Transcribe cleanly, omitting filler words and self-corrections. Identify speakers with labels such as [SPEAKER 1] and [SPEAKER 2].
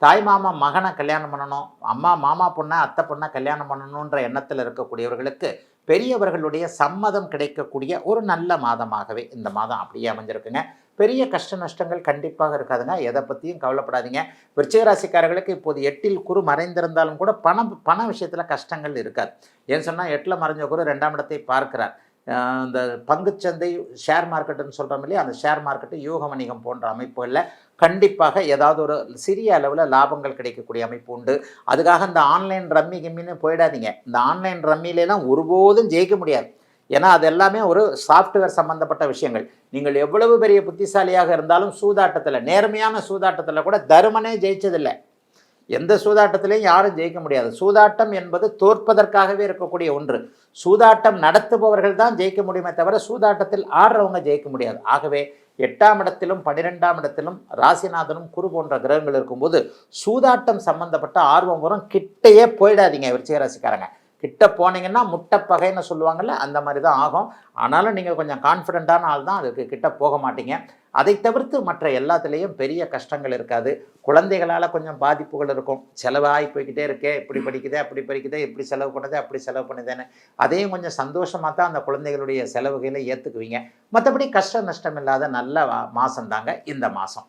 [SPEAKER 1] தாய் மாமா மகனை கல்யாணம் பண்ணணும், அம்மா மாமா பொண்ணை அத்தை பொண்ணை கல்யாணம் பண்ணணுன்ற எண்ணத்தில் இருக்கக்கூடியவர்களுக்கு பெரியவர்களுடைய சம்மதம் கிடைக்கக்கூடிய ஒரு நல்ல மாதமாகவே இந்த மாதம் அப்படியே அமைஞ்சிருக்குங்க. பெரிய கஷ்ட நஷ்டங்கள் கண்டிப்பாக இருக்காதுங்க. எதை பற்றியும் கவலைப்படாதீங்க. விருச்சிக ராசிக்காரர்களுக்கு இப்போது 8ல் குரு மறைந்திருந்தாலும் கூட பண விஷயத்தில் கஷ்டங்கள் இருக்காது. ஏன்னு சொன்னால் 8ல் மறைஞ்ச குரு 2ஆம் இடத்தை பார்க்கிறார். இந்த பங்குச்சந்தை ஷேர் மார்க்கெட்டுன்னு சொல்கிறோம் இல்லையா, அந்த ஷேர் மார்க்கெட்டு யூக வணிகம் போன்ற அமைப்புகளில் கண்டிப்பாக ஏதாவது ஒரு சிறிய அளவில் லாபங்கள் கிடைக்கக்கூடிய அமைப்பு உண்டு. அதுக்காக இந்த ஆன்லைன் ரம்மி கிம்மின்னு போயிடாதீங்க. இந்த ஆன்லைன் ரம்மியிலலாம் ஒருபோதும் ஜெயிக்க முடியாது. ஏன்னா அது எல்லாமே ஒரு சாஃப்ட்வேர் சம்மந்தப்பட்ட விஷயங்கள். நீங்கள் எவ்வளவு பெரிய புத்திசாலியாக இருந்தாலும் சூதாட்டத்தில், நேர்மையான சூதாட்டத்தில் கூட தருமனே ஜெயிச்சதில்லை. எந்த சூதாட்டத்திலையும் யாரும் ஜெயிக்க முடியாது. சூதாட்டம் என்பது தோற்பதற்காகவே இருக்கக்கூடிய ஒன்று. சூதாட்டம் நடத்துபவர்கள் தான் ஜெயிக்க முடியுமே தவிர சூதாட்டத்தில் ஆடுறவங்க ஜெயிக்க முடியாது. ஆகவே 8ஆம் இடத்திலும் 12ஆம் இடத்திலும் ராசிநாதனும் குரு போன்ற கிரகங்கள் இருக்கும்போது சூதாட்டம் சம்பந்தப்பட்ட ஆர்வம் வரும். கிட்டையே போயிடாதீங்க விருச்சிக ராசிக்காரங்க. கிட்ட போனீங்கன்னா முட்டைப்பகைன்னு சொல்லுவாங்கள்ல, அந்த மாதிரி தான் ஆகும். ஆனாலும் நீங்கள் கொஞ்சம் கான்ஃபிடென்ட்டான ஆள் தான், அதுக்கு கிட்ட போக மாட்டீங்க. அதை தவிர்த்து மற்ற எல்லாத்துலேயும் பெரிய கஷ்டங்கள் இருக்காது. குழந்தைகளால் கொஞ்சம் பாதிப்புகள் இருக்கும். செலவாகி போய்கிட்டே இருக்கே, இப்படி படிக்குதே அப்படி படிக்குதே, இப்படி செலவு பண்ணுதே அப்படி செலவு பண்ணுதேன்னு அதையும் கொஞ்சம் சந்தோஷமாக தான் அந்த குழந்தைகளுடைய செலவுகளை ஏற்றுக்குவீங்க. மற்றபடி கஷ்ட நஷ்டம் இல்லாத நல்ல மாதம் தாங்க இந்த மாதம்.